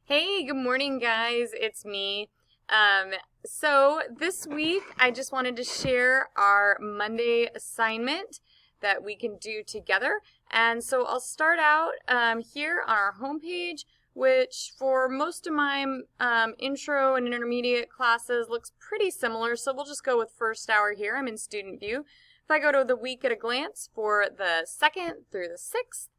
Hey, good morning, guys. It's me. So this week, I just wanted to share our Monday assignment that we can do together. And so I'll start out here on our homepage, which for most of my intro and intermediate classes looks pretty similar. So we'll just go with first hour here. I'm in student view. If I go to the week at a glance for the 2nd through the 6th,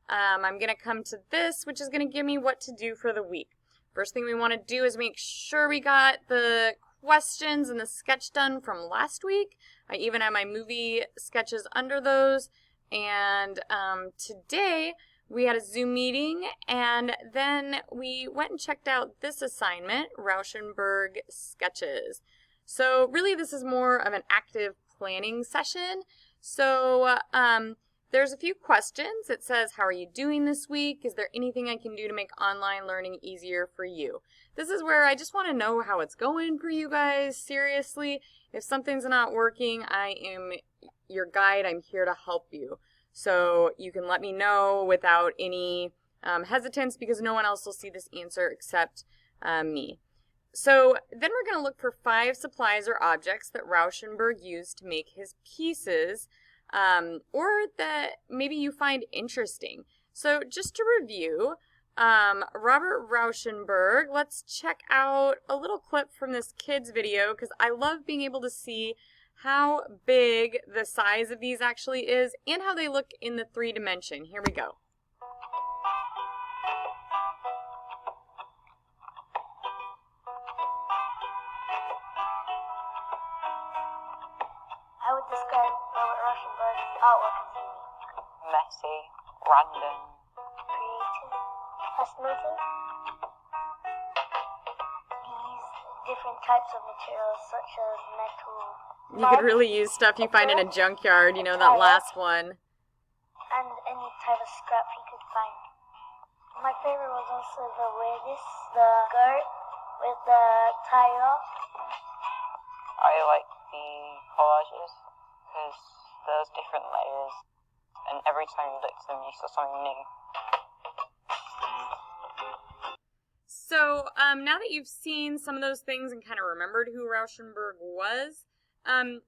I'm going to come to this, which is going to give me what to do for the week. First thing we want to do is make sure we got the questions and the sketch done from last week. I even have my movie sketches under those. And today we had a Zoom meeting, and then we went and checked out this assignment, Rauschenberg Sketches. So really this is more of an active planning session. So there's a few questions. It says, how are you doing this week? Is there anything I can do to make online learning easier for you? This is where I just want to know how it's going for you guys. Seriously, if something's not working, I am your guide. I'm here to help you. So you can let me know without any hesitance, because no one else will see this answer except me. So then we're going to look for 5 supplies or objects that Rauschenberg used to make his pieces, or that maybe you find interesting. So just to review, Robert Rauschenberg, let's check out a little clip from this kid's video, because I love being able to see how big the size of these actually is and how they look in the 3-dimension. Here we go. I would describe Robert Rauschenberg's artwork as unique, messy, random, creative, fascinating. He used different types of materials such as metal, You could really use stuff you find in a junkyard, you know, that last one. and any type of scrap he could find. My favorite was also the weirdest, the skirt with the tie off. I like the collages because there's different layers, and every time you looked at them, you saw something new. So now that you've seen some of those things and kind of remembered who Rauschenberg was,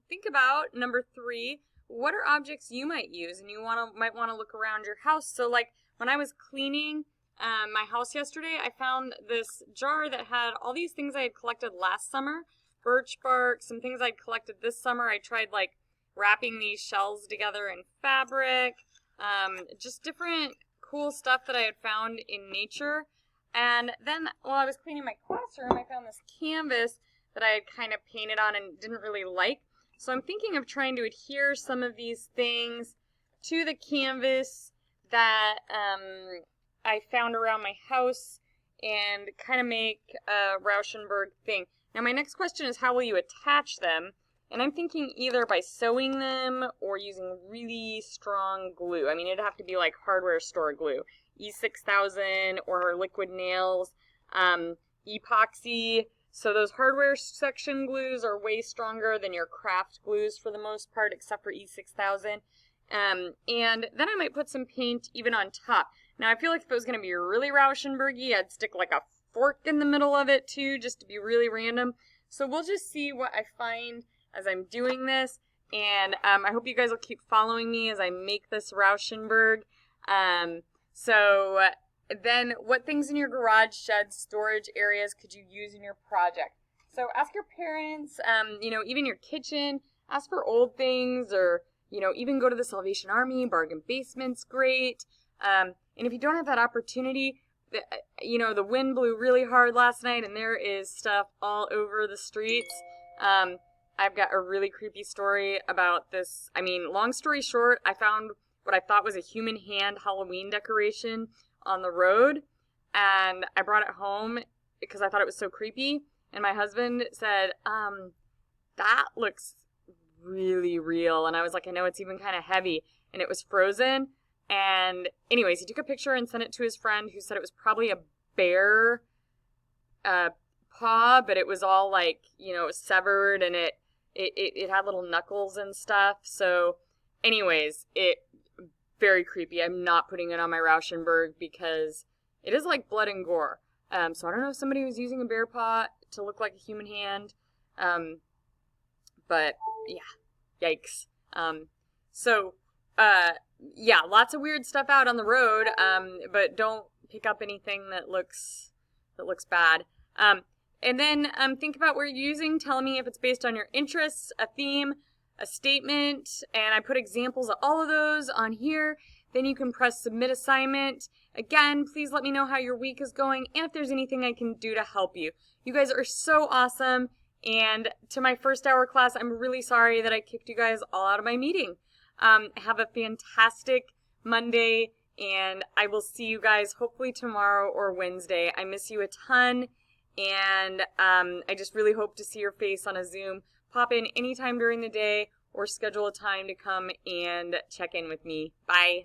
think about number 3. What are objects you might use, and you might want to look around your house. So like when I was cleaning my house yesterday, I found this jar that had all these things I had collected last summer. Birch bark, some things I'd collected this summer. I tried like wrapping these shells together in fabric, just different cool stuff that I had found in nature. And then while I was cleaning my classroom, I found this canvas that I had kind of painted on and didn't really like. So I'm thinking of trying to adhere some of these things to the canvas that I found around my house and kind of make a Rauschenberg thing. Now my next question is, how will you attach them? And I'm thinking either by sewing them or using really strong glue. I mean, it'd have to be like hardware store glue. E6000 or liquid nails, epoxy. So those hardware section glues are way stronger than your craft glues for the most part, except for E6000. And then I might put some paint even on top. Now I feel like if it was going to be really Rauschenbergy, I'd stick like a fork in the middle of it too, just to be really random. So we'll just see what I find as I'm doing this. And I hope you guys will keep following me as I make this Rauschenberg. So then what things in your garage, sheds, storage areas could you use in your project? So ask your parents, even your kitchen, ask for old things, or, even go to the Salvation Army. Bargain basement's great. And if you don't have that opportunity, the wind blew really hard last night and there is stuff all over the streets. I've got a really creepy story about this. I mean, long story short, I found what I thought was a human hand Halloween decoration on the road, and I brought it home because I thought it was so creepy, and my husband said, that looks really real, and I was like, I know, it's even kind of heavy, and it was frozen. And anyways, he took a picture and sent it to his friend, who said it was probably a bear paw, but it was all like, it was severed, and it had little knuckles and stuff. So anyways, very creepy. I'm not putting it on my Rauschenberg because it is like blood and gore. So I don't know if somebody was using a bear paw to look like a human hand. But yeah, yikes. Yeah, lots of weird stuff out on the road. But don't pick up anything that looks bad. And then think about what you're using. Tell me if it's based on your interests, a theme, a statement, and I put examples of all of those on here. Then you can press submit assignment. Again, please let me know how your week is going and if there's anything I can do to help you. You guys are so awesome. And to my first hour class, I'm really sorry that I kicked you guys all out of my meeting. Have a fantastic Monday, and I will see you guys hopefully tomorrow or Wednesday. I miss you a ton, and I just really hope to see your face on a Zoom. Pop in anytime during the day or schedule a time to come and check in with me. Bye.